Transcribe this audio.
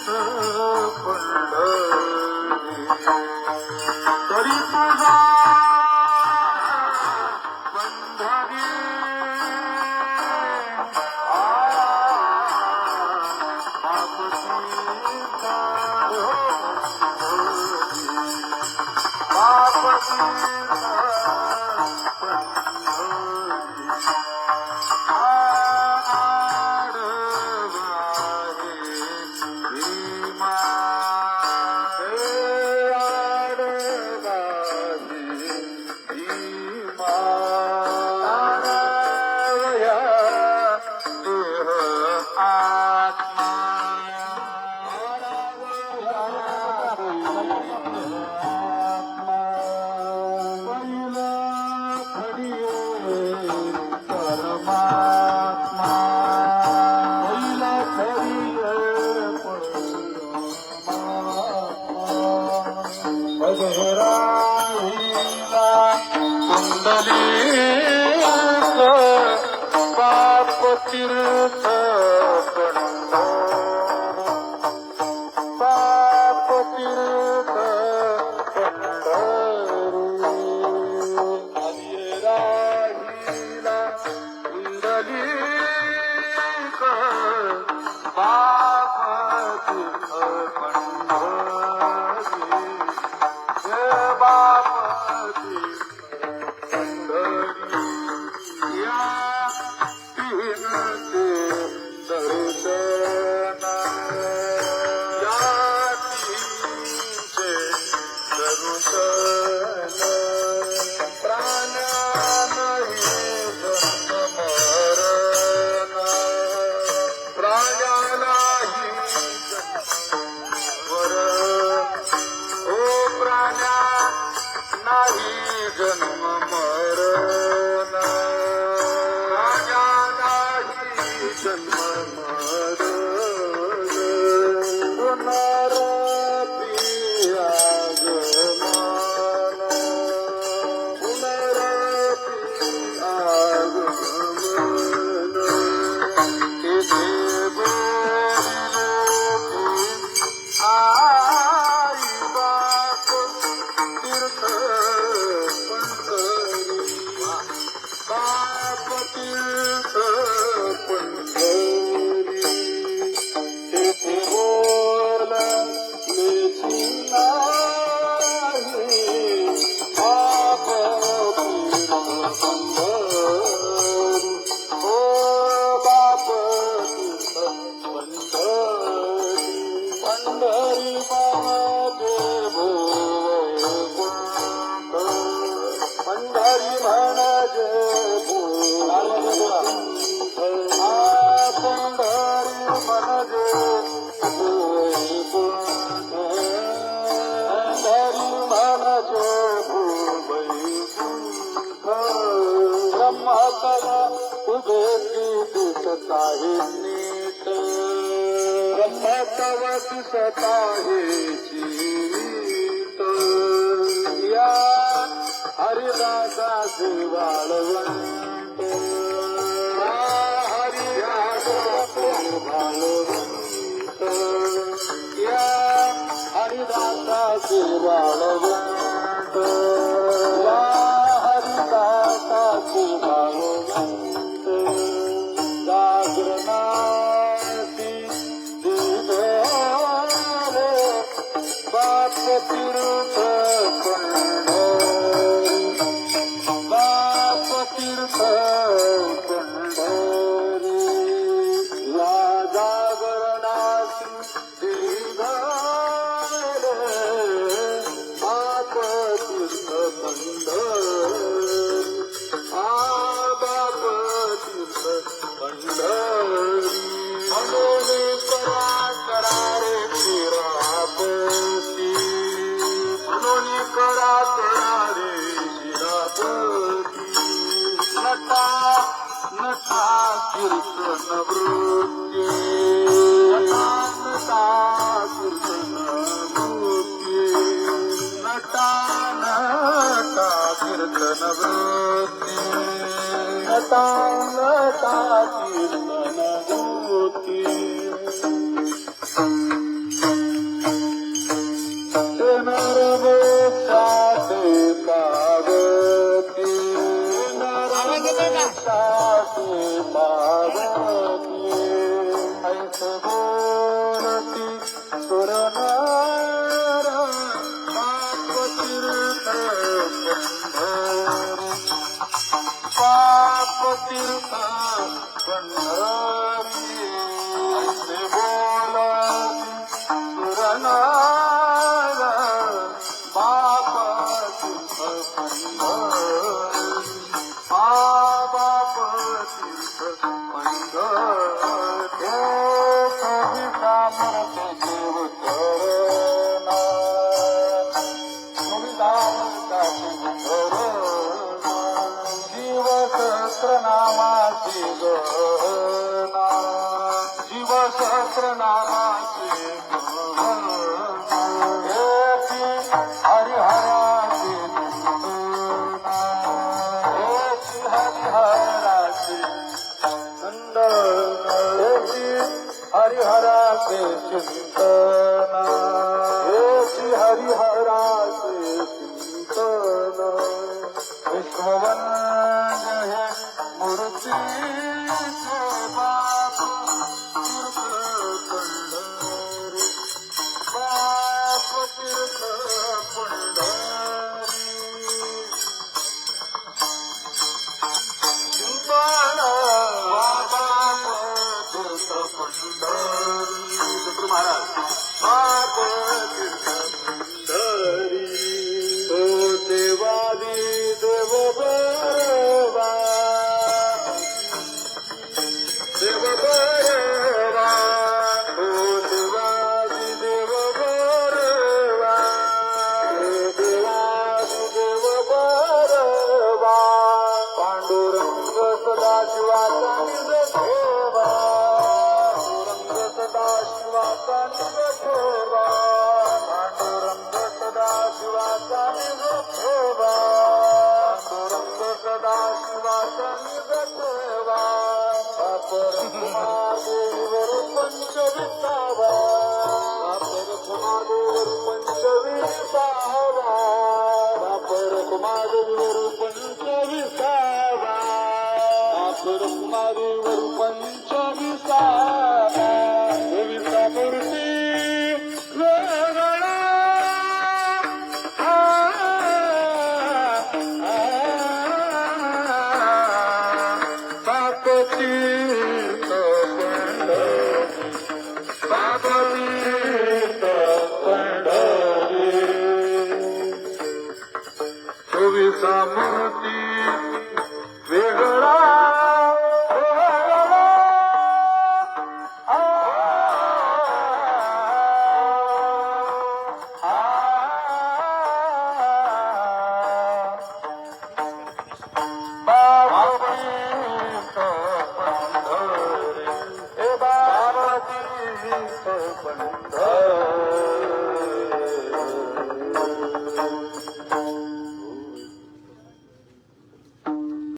पंढरी तरी तुझा पंढरी पाप तीर्थ पाप तीर्थ राहिला कुंडलिक पाप तीर्थ पंढरी बाप नाही जन्म मरण राजा नाही जन्म मरण पुनरपि आगमन पुनरपि आगमन तेथे आई बाप तीर्थ पाप तीर्थ पंढरी तेथे बोललेची नाही पाप तीर्थ पंढरी ओ बाप तीर्थ पंढरी पंढरी माझे पंढरी म्हणजे ब्रह्मकर तुझे दिसत आहे नीट ब्रह्मतव दिसत आहे जीवित या हरिदासाचे वाळवंट हरिदासाचे वाळवंट या हरिदासाचे वाळवंट या हरिदासाचे वाळवंट जागरणाची दिदरे बाप तीर्थ तीर्थ पंढरी या जागरणाची दिगरे बाप तीर्थ पंढरी बाप तीर्थ पंढरी म्हणून करा करा रे शिरापती म्हणून करा करा रे शिरापती नटा नटा कीर्तन वृत्ती नटा नटा कीर्तन वृत्ती नटा नटा कीर्तन वृत्ती नटा नटा कीर्तन वृत्ती तीर्थ पंढरी पाप तीर्थ पंढरी ऐसे बोलती सुरनार बाप तीर्थ पंढरी बाप तीर्थ पंढरी कवी सामर्थ देव करणा कवी सहस्रनामाची गणना जीव सहस्रनामाची गणना एकी हरिहराची वंदना एकी हरिहराची वंदना एकी हरिहराचे चिंतना एकी हरिहराचे चिंतना विश्ववंद हे मूर्तीचे बाप तीर्थ पंढरी बाप तीर्थ पंढरी चिंतन बाबा तीर्थ पंढरी डॉक्टर महाराज बाप तीर्थ पंढरी ओ देवादी देव बरवा देव बरवा ओ देवादी देव बरवा देवादी देव बरवा पांडुरंग सदाशिवाचा निज ठेवा पांडुरंग सदाशिवाचा निज ठेवा पांडुरंग सदाशिवाचा निज ठेवा पांडुरंग सदाशिवाचा निज ठेवा महादेवर पंचविसावा महादेवर पंचविसावा महादेवर पंचविसावा महादेवर पंचविसावा गोविंदा मूर्ती वेगळा बाप तीर्थ पंढरी बाप तीर्थ पंढरी चोवीसा